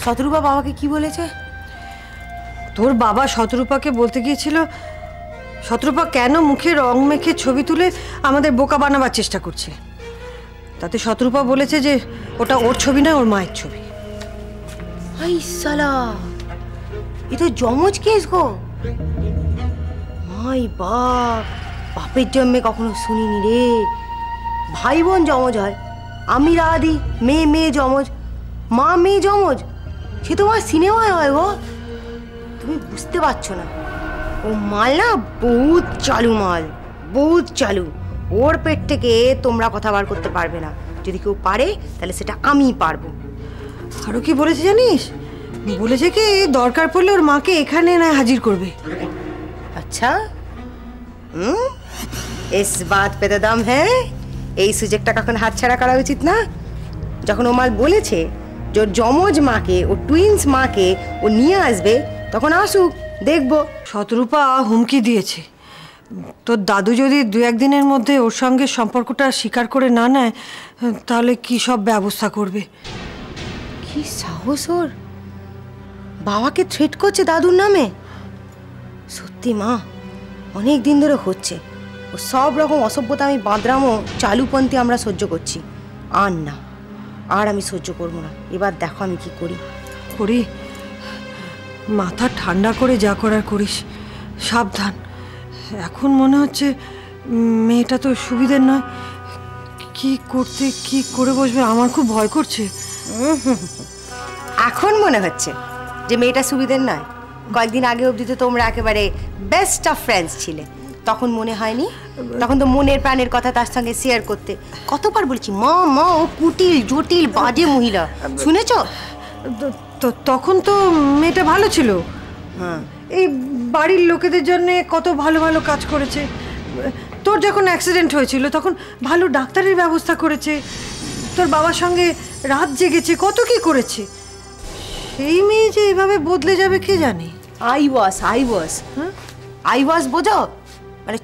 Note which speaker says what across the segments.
Speaker 1: শতরূপা বাবাকে কি বলেছে?
Speaker 2: তোর বাবা শতরূপাকে বলতে গিয়েছিল শতরূপা কেন মুখে রং মেখে ছবি তুলে আমাদের বোকা বানাবার চেষ্টা করছে। তাতে শতরূপা বলেছে যে ওটা ওর ছবি না, ওর মায়ের ছবি।
Speaker 1: আই সালা, এ তো জমজ কেস গো। মাই বাপ, বাপের জন্মে কখনো শুনিনি রে। ভাই বোন জমজ হয়, আমি রাধি মেয়ে মেয়ে জমজ, মা মেয়ে জমজ, সে তোমার সিনেমায় হয় গো। তুমি বুঝতে পারছো না, ও মাল না বহুত চালু মাল, বহুত চালু। ওর পেট থেকে তোমরা কথা বার করতে পারবে না। যদি কেউ পারে তাহলে সেটা আমিই পারবো।
Speaker 2: আরো কি বলেছে জানিস? বলেছে কি দরকার পড়লে ওর মাকে এখানে না হাজির করবে।
Speaker 1: আচ্ছা, ইস বাত পে তো দম হ্যাঁ। এই সুযোগটা কখন হাতছাড়া করা উচিত না। যখন ও মাল বলেছে যে ওর জমজ মাকে, ও টুইন্স মাকে ও নিয়ে আসবে, তখন আসুক, দেখবো।
Speaker 2: শতরূপা হুমকি দিয়েছে, তোর দাদু যদি 2-1 দিনের মধ্যে ওর সঙ্গে সম্পর্কটা স্বীকার করে না নেয় তাহলে কি সব ব্যবস্থা করবে।
Speaker 1: কি সাহস ওর! বাবাকে থ্রেট করছে দাদুর নামে। সত্যি মা, অনেক দিন ধরে হচ্ছে। ও সব রকম অসভ্যতা আমি বাঁদরামো চালুপন্থী আমরা সহ্য করছি। আর না, আর আমি সহ্য করবো না। এবার দেখো আমি কি করি।
Speaker 2: করি, মাথা ঠান্ডা করে যা করার করিস, সাবধান। এখন মনে হচ্ছে মেয়েটা তো সুবিধের নয়। কি করতে কি করে বসবে আমার খুব ভয় করছে।
Speaker 1: এখন মনে হচ্ছে যে মেয়েটা সুবিধের নয়? কয়েকদিন আগে অবধি তো তোমরা একেবারে বেস্ট অফ ফ্রেন্ডস ছিলে। তখন মনে হয়নি? তখন তো মনের প্রাণের কথা তার সঙ্গে শেয়ার করতে। কতবার বলছি মা মা, ও কুটিল জটিল বাজে মহিলা, শুনেছ?
Speaker 2: তখন তো মেয়েটা ভালো ছিল।
Speaker 1: হ্যাঁ,
Speaker 2: এই বাড়ির লোকেদের জন্য কত ভালো ভালো কাজ করেছে। তোর যখন অ্যাক্সিডেন্ট হয়েছিল তখন ভালো ডাক্তারের ব্যবস্থা করেছে, তোর বাবার সঙ্গে রাত জেগেছে, কত কি করেছে। সেই মেয়ে যে এভাবে বদলে যাবে কে জানে।
Speaker 1: আই ওয়াজ বোঝো, মানে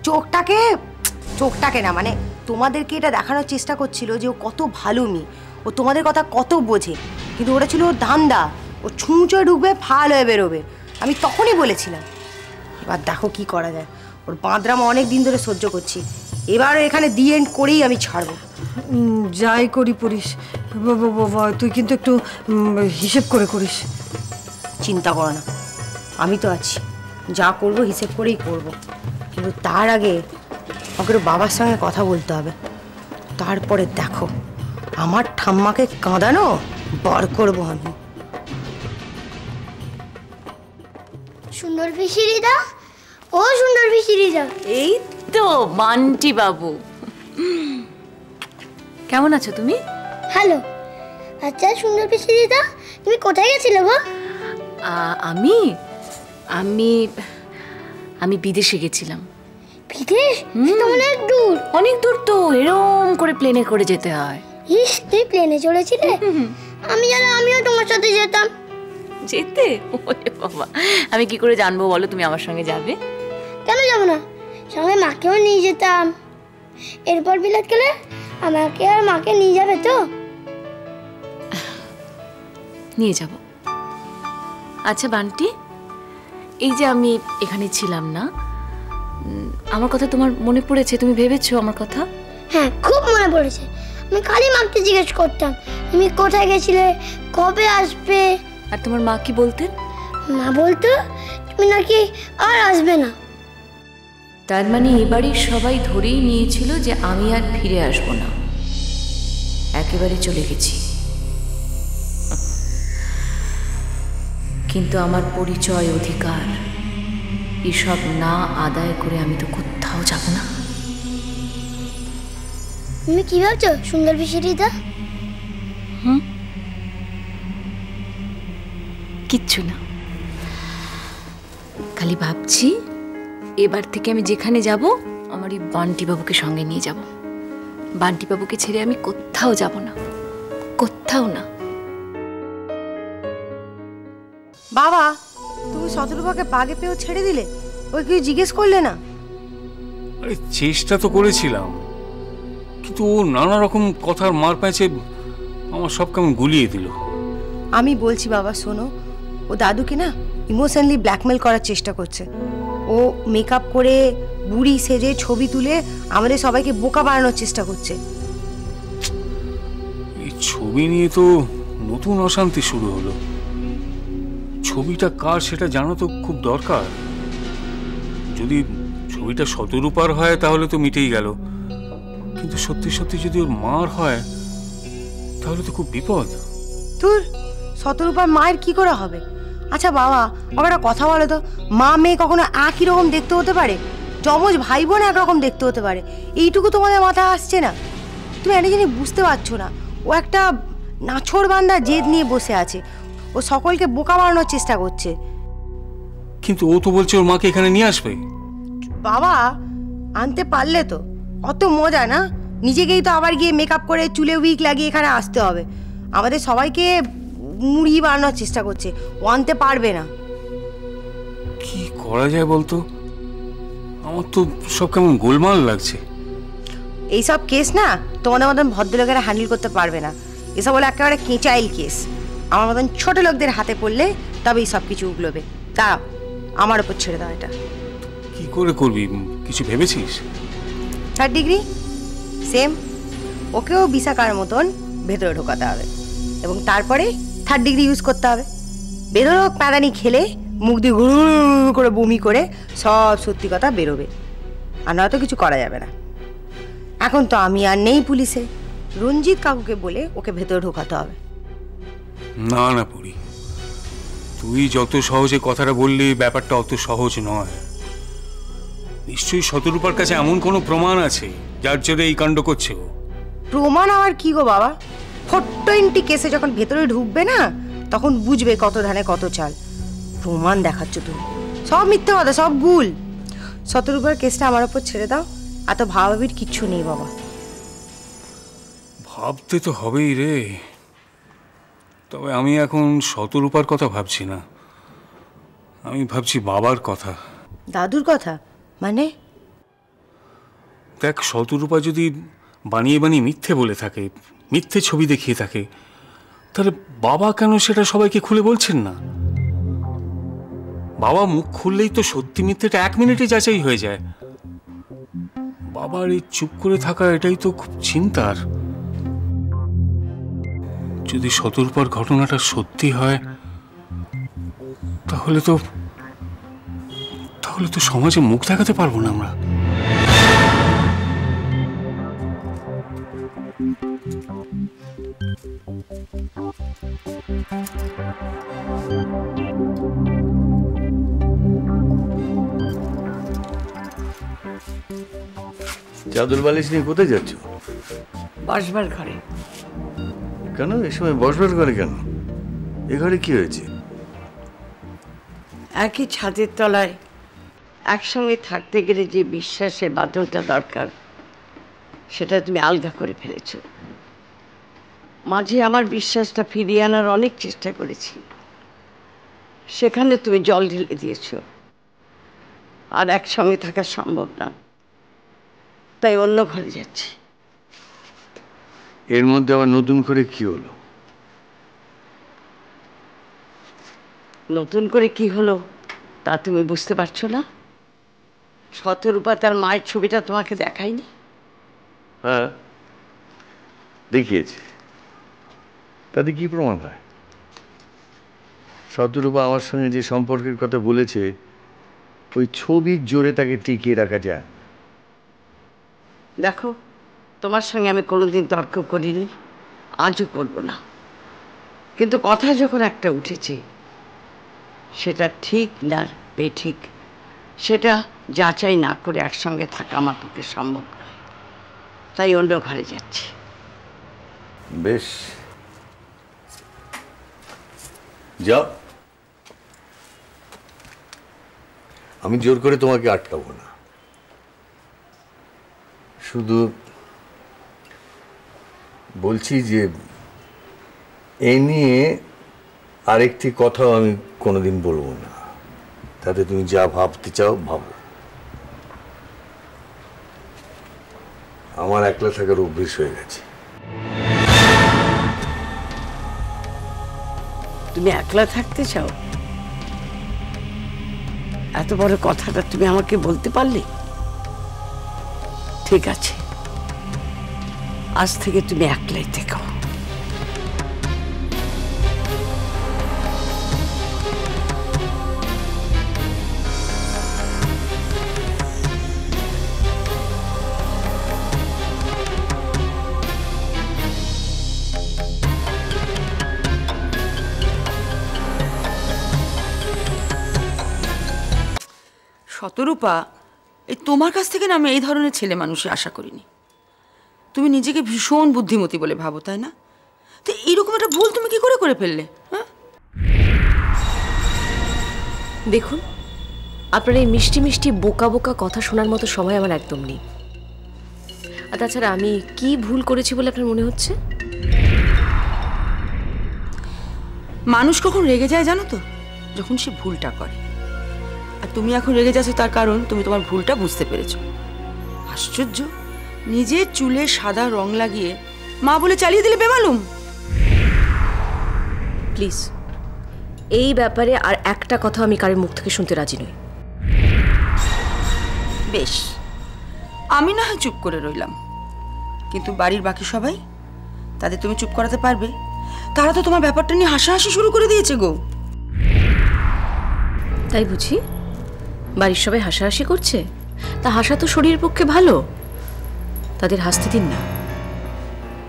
Speaker 1: চোখটাকে না, মানে তোমাদেরকে এটা দেখানোর চেষ্টা করছিল যে ও কত ভালো মেয়ে, ও তোমাদের কথা কত বোঝে। কিন্তু ওটা ছিল ওর ধান্দা, ও ছুঁচো ঢুকবে, ফাল হয়ে বেরোবে। আমি তখনই বলেছিলাম। এবার দেখো কি করা যায়। ওর বাঁদরামো অনেক দিন ধরে সহ্য করছি, এবার এখানে দি এন্ড করেই আমি ছাড়বো।
Speaker 2: যাই করি পড়িস, তুই কিন্তু একটু হিসেব করে করিস।
Speaker 1: চিন্তা করো না, আমি তো আছি, যা করব হিসেব করেই করব। কিন্তু তার আগে ওকে বাবার সঙ্গে কথা বলতে হবে। তারপরে দেখো আমার ঠাম্মাকে কাঁদানো বার করবো আমি।
Speaker 3: সুন্দর পিসিরিদা, ও সুন্দর পিসিরিদা।
Speaker 4: এই তো বান্টি বাবু, কেমন আছো তুমি?
Speaker 3: হ্যালো। আচ্ছা সুন্দর পিসিরিদা, তুমি কোথায় গেছিলে গো?
Speaker 4: আমি আমি আমি বিদেশে গেছিলাম।
Speaker 3: বিদেশ? সেটা অনেক দূর।
Speaker 4: অনেক দূর তো, এরম করে প্লেনে করে যেতে হয়।
Speaker 3: ইস, তুই প্লেনে চলেছিলে? আমি জানো, আমিও তোমার সাথে যেতাম।
Speaker 4: যেতে? ওরে বাবা, আমি কি করে জানবো বলো তুমি আমার সঙ্গে যাবে?
Speaker 3: কেন যাবো না, সঙ্গে মাকেও নিয়ে যেতাম। এরপর বিলাত গেলে আমাকে আর মাকে নিয়ে যাবে তো?
Speaker 4: নিয়ে যাব। আচ্ছা বান্টি, এই যে আমি এখানে ছিলাম না, আমার কথা তোমার মনে পড়েছে? তুমি ভেবেছো আমার কথা?
Speaker 3: হ্যাঁ, খুব মনে পড়েছে। আমি খালি মাকে জিজ্ঞেস করতাম তুমি কোথায় গেছিলে, কবে আসবে।
Speaker 4: আর তোমার মা কি বলতেন?
Speaker 3: মা বলতো তুমি নাকি আর আসবে না।
Speaker 4: তার মানে এবারই সবাই ধরেই নিয়েছিল যে আমি আর ফিরে আসব না, একেবারে চলে গেছি। কিন্তু আমার পরিচয়, অধিকার এসব না আদায় করে আমি তো কোথাও যাব না।
Speaker 3: তুমি কি ভাবছো সুন্দর পিসিরিদা?
Speaker 4: কিচ্ছু না, খালি ভাবছি এবার থেকে আমি যেখানে যাব আমার এই বান্টি বাবুকে সঙ্গে নিয়ে যাব। বান্টি বাবুকে ছেড়ে আমি কোথাও যাব না, কোথাও না।
Speaker 1: বাবা, তুমি শতরূপাকে বাগে পেয়েও ছেড়ে দিলে? ওই কেউ জিজ্ঞেস করলে না?
Speaker 5: আরে চেষ্টা তো করেছিলাম, কিন্তু ও নানা রকম কথার মার প্যাঁচে আমার সব কেমন গুলিয়ে দিল।
Speaker 1: আমি বলছি বাবা শোনো, ও দাদুকে না ইমোশনালি ব্ল্যাকমেল করার চেষ্টা করছে। ও মেকআপ করে বুড়ি সেজে ছবি তুলে আমাদের সবাইকে বোকা বানানোর চেষ্টা করছে।
Speaker 5: এই ছবি নিয়ে তো নতুন অশান্তি শুরু হলো। ছবিটা কার সেটা জানা তো খুব দরকার। যদি ছবিটা শতরূপার হয় তাহলে তো মিটেই গেল, কিন্তু সত্যি সত্যি যদি ওর মার হয় তাহলে তো খুব বিপদ।
Speaker 1: তোর শতরূপার মায়ের কি করে হবে? আচ্ছা বাবা, আমার একটা কথা বলো তো, মা মেয়ে কখনো একই রকম দেখতে হতে পারে? যমজ ভাই বোন একরকম দেখতে হতে পারে, এইটুকু তোমাদের মাথায় আসছে না? তুমি একটা জিনিস বুঝতে পারছো না, ও একটা নাছোড়বান্দা জেদ নিয়ে বসে আছে। ও সকলকে বোকা বানানোর চেষ্টা করছে।
Speaker 5: কিন্তু ও তো বলছে ওর মাকে এখানে নিয়ে আসবে।
Speaker 1: বাবা আনতে পারলে তো অত মজা না? নিজেকেই তো আবার গিয়ে মেকআপ করে চুলে উইক লাগিয়ে এখানে আসতে হবে। আমাদের সবাইকে মুড়ি বানানোর চেষ্টা করছে, ও আনতে পারবে না।
Speaker 5: কি করা যায় বলতো? আমার তো সব কেমন গোলমাল লাগছে।
Speaker 1: এইসব কেস না তোমাদের মতন ভদ্রলোকেরা হ্যান্ডেল করতে পারবে না। এসব হলো একেবারে কেঁচাইল কেস। আমার মতন ছোট লোকদের হাতে পড়লে তবেই সব কিছু উগলবে। দাঁড়াও, আমার ওপর ছেড়ে দাও এটা।
Speaker 5: কি করে করবি, কিছু ভেবেছিস?
Speaker 1: 3rd ডিগ্রি সেম, ওকেও বিশাকার মতন ভেতরে ঢোকাতে হবে এবং তারপরে 3rd ডিগ্রি ইউজ করতে হবে। বেরোক প্যাদানি খেলে মুখ দিয়ে ঘুরু করে বমি করে সব সত্যি কথা বেরোবে, আর নয়তো কিছু করা যাবে না। এখন তো আমি আর নেই পুলিশে, রঞ্জিত কাকুকে বলে ওকে ভেতরে ঢোকাতে হবে।
Speaker 5: না না পুরি, তুই যত সহজে কথাটা বললি ব্যাপারটা অত সহজ নয়। নিশ্চয়ই শতরূপার কাছে এমন কোনো প্রমাণ আছে যার জন্য এই কাণ্ড করছে ও।
Speaker 1: প্রমাণ আবার কি গো বাবা? 420 কেসে যখন ভেতরে ঢুকবে না তখন বুঝবে কত ধানে কত চাল। প্রমাণ দেখাচ্ছ তুমি, সব মিথ্যে কথা, সব ভুল। শতরূপার কেসটা আমার ওপর ছেড়ে দাও, এত ভাবাভাবির কিচ্ছু নেই বাবা।
Speaker 5: ভাবতে তো হবেই রে, তবে আমি এখন শতরূপার কথা ভাবছি না, আমি ভাবছি বাবার কথা।
Speaker 1: দাদুর কথা মানে?
Speaker 5: দেখ, শতরূপা যদি বানিয়ে বানিয়ে মিথ্যে বলে থাকে, মিথ্যে ছবি দেখিয়ে থাকে, তাহলে বাবা কেন সেটা সবাইকে খুলে বলছেন না? বাবা মুখ খুললেই তো সত্যি মিথ্যেটা 1 মিনিটে যাচাই হয়ে যায়। বাবার এই চুপ করে থাকা, এটাই তো খুব চিন্তার। যদি শতরূপার ঘটনাটা সত্যি হয় তাহলে তো সমাজে মুখ দেখাতে পারবো না আমরা।
Speaker 6: চাদর বালিশ নিয়ে কোথায় যাচ্ছ?
Speaker 2: বসবার ঘরে।
Speaker 6: কেন এ সময় বসবার ঘরে কেন? এ ঘরে কি হয়েছে?
Speaker 7: একই ছাদের তলায় একসঙ্গে থাকতে গেলে যে বিশ্বাসের বাঁধনটা দরকার সেটা তুমি আলগা করে ফেলেছ। মাঝে আমার বিশ্বাসটা ফিরিয়ে আনার অনেক চেষ্টা করেছি, সেখানে তুমি জল ঢেলে দিয়েছ। আর একসঙ্গে থাকা সম্ভব না, তাই অন্য ঘরে যাচ্ছি।
Speaker 6: এর মধ্যে আবার নতুন করে কি হলো?
Speaker 7: নতুন করে কি হলো তা তুমি বুঝতে পারছো না? শতরূপা তার মায়ের ছবিটা তোমাকে দেখায়নি?
Speaker 6: হ্যাঁ দেখিয়েছে, তাতে কি প্রমাণ হয়? শতরূপা আমার সঙ্গে যে সম্পর্কের কথা বলেছে ওই ছবির জোরে তাকে টিকিয়ে রাখা যায়?
Speaker 7: দেখো, তোমার সঙ্গে আমি কোনোদিন তর্ক করিনি, আজও করব না, কিন্তু কথা যখন একটা উঠেছে সেটা ঠিক না বেঠিক সেটা যাচাই না করে একসঙ্গে থাকা আমার পক্ষে সম্ভব নয়, তাই অন্য ঘরে যাচ্ছি।
Speaker 6: বেশ, যাও, আমি জোর করে তোমাকে আটকাবো না। শুধু বলছি যে এই নিয়ে আরেকটি কথাও আমি কোনোদিন বলবো না, তাতে তুমি যা ভাবতে চাও ভাবো। আমার একলা থাকার অভ্যেস হয়ে গেছে।
Speaker 7: তুমি একলা থাকতে চাও? এত বড় কথাটা তুমি আমাকে বলতে পারলে? ঠিক আছে, আজ থেকে তুমি একলাই থেকো।
Speaker 8: শতরূপা, এই তোমার কাছ থেকে না আমি এই ধরনের ছেলে মানুষই আশা করিনি। তুমি নিজেকে ভীষণ বুদ্ধিমতী বলে ভাবো, তাই না? তো এইরকম একটা ভুল তুমি কি করে ফেললে? হ্যাঁ,
Speaker 4: দেখুন, আপনার এই মিষ্টি মিষ্টি বোকা বোকা কথা শোনার মতো সময় আমার একদম নেই। আর তাছাড়া আমি কি ভুল করেছি বলে আপনার মনে হচ্ছে?
Speaker 8: মানুষ কখন রেগে যায় জানো তো? যখন সে ভুলটা করে। আর তুমি এখন রেগে যাচ্ছ তার কারণ তুমি তোমার ভুলটা বুঝতে পেরেছো। আশ্চর্য, নিজের চুলে সাদা রং লাগিয়ে মা বলে চালিয়ে দিলে বেমালুম।
Speaker 4: প্লিজ, এই ব্যাপারে আর একটা কথা আমি কারোর মুখ থেকে শুনতে রাজি নই।
Speaker 8: বেশ, আমি না হয় চুপ করে রইলাম, কিন্তু বাড়ির বাকি সবাই, তাদের তুমি চুপ করাতে পারবে? তারা তো তোমার ব্যাপারটা নিয়ে হাসাহাসি শুরু করে দিয়েছে গো।
Speaker 4: তাই বুঝি? বাড়ির সবাই হাসাহাসি করছে? তা হাসা তো শরীরের পক্ষে ভালো। তাদের হাসতে দিন না।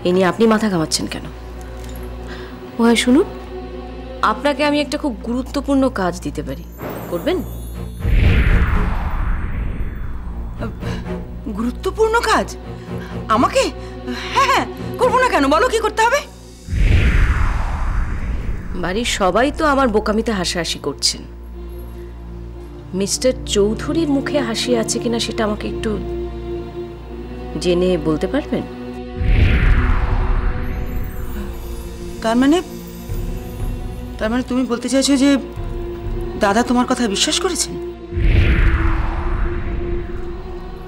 Speaker 4: এ নিয়ে আপনি মাথা ঘামাচ্ছেন কেন? ও হয় শুনুন, আপনাকে আমি একটা খুব গুরুত্বপূর্ণ কাজ দিতে পারি, করবেন?
Speaker 8: গুরুত্বপূর্ণ কাজ? আমাকে? হ্যাঁ হ্যাঁ, করবো না কেন, বলো কি করতে হবে?
Speaker 4: বাড়ির সবাই তো আমার বোকামিতে হাসাহাসি করছেন। মিস্টার চৌধুরীর মুখে হাসি আছে কিনা সেটা আমাকে একটু জেনে বলতে পারবেন?
Speaker 8: তার মানে তুমি বলতে চাইছো যে দাদা তোমার কথা বিশ্বাস করেছেন?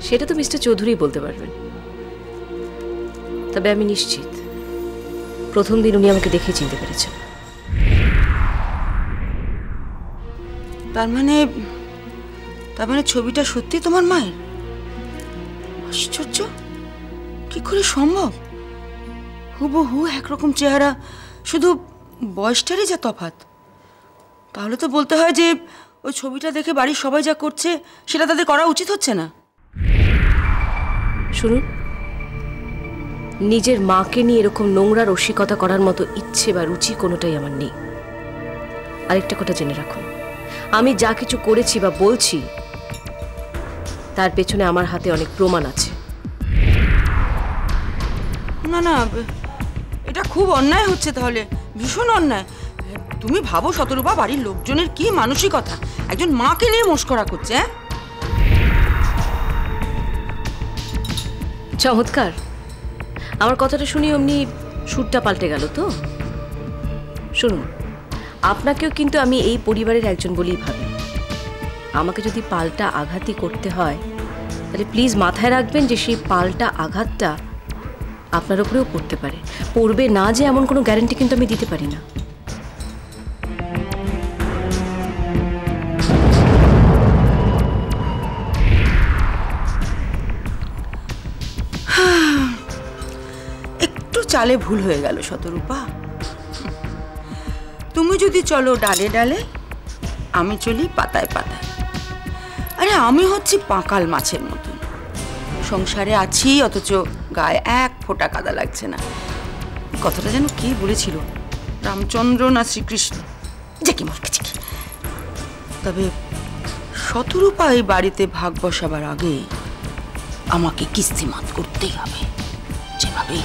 Speaker 4: সেটা তো মিস্টার চৌধুরী বলতে পারবেন। তবে আমি নিশ্চিত প্রথম দিন উনি আমাকে দেখে চিনতে পেরেছেন।
Speaker 8: তার মানে ছবিটা সত্যি তোমার মায়ের? আশ্চর্য, কি করে সম্ভব? হুবহু একরকম চেহারা, শুধু বয়সটারই যা তফাৎ। তাহলে তো বলতে হয় যে ওই ছবিটা দেখে বাড়ির সবাই যা করছে সেটা তাদের করা উচিত হচ্ছে না।
Speaker 4: শুনুন, নিজের মাকে নিয়ে এরকম নোংরা রসিকতা করার মতো ইচ্ছে বা রুচি কোনোটাই আমার নেই। আরেকটা কথা জেনে রাখুন, আমি যা কিছু করেছি বা বলছি তার পেছনে আমার হাতে অনেক প্রমাণ আছে।
Speaker 8: না না, এটা খুব অন্যায় হচ্ছে, তাহলে ভীষণ অন্যায়। তুমি ভাবো শতরূপা, বাড়ির লোকজনের কি মানসিকতা, একজন মাকে নিয়ে মস্করা করছে। হ্যাঁ,
Speaker 4: চমৎকার। আমার কথাটা শুনি অমনি সুরটা পাল্টে গেল তো? শুনুন, আপনাকেও কিন্তু আমি এই পরিবারের একজন বলেই ভাবি। আমাকে যদি পাল্টা আঘাতই করতে হয় তাহলে প্লিজ মাথায় রাখবেন যে সেই পাল্টা আঘাতটা আপনার উপরেও পড়তে পারে। পড়বে না যে এমন কোনো গ্যারান্টি কিন্তু আমি দিতে পারি না।
Speaker 8: একটু চালে ভুল হয়ে গেল শতরূপা। তুমি যদি চলো ডালে ডালে, আমি চলি পাতায় পাতায়। আরে আমি হচ্ছি পাকাল মাছের মতন, সংসারে আছি অথচ গায়ে এক ফোঁটা কাদা লাগছে না। কথাটা যেন কে বলেছিল, রামচন্দ্র না শ্রীকৃষ্ণ, যে কি মরকেছে কি। তবে শতরূপা এই বাড়িতে ভাগ বসাবার আগে আমাকে কিস্তিমাত করতেই হবে, যেভাবেই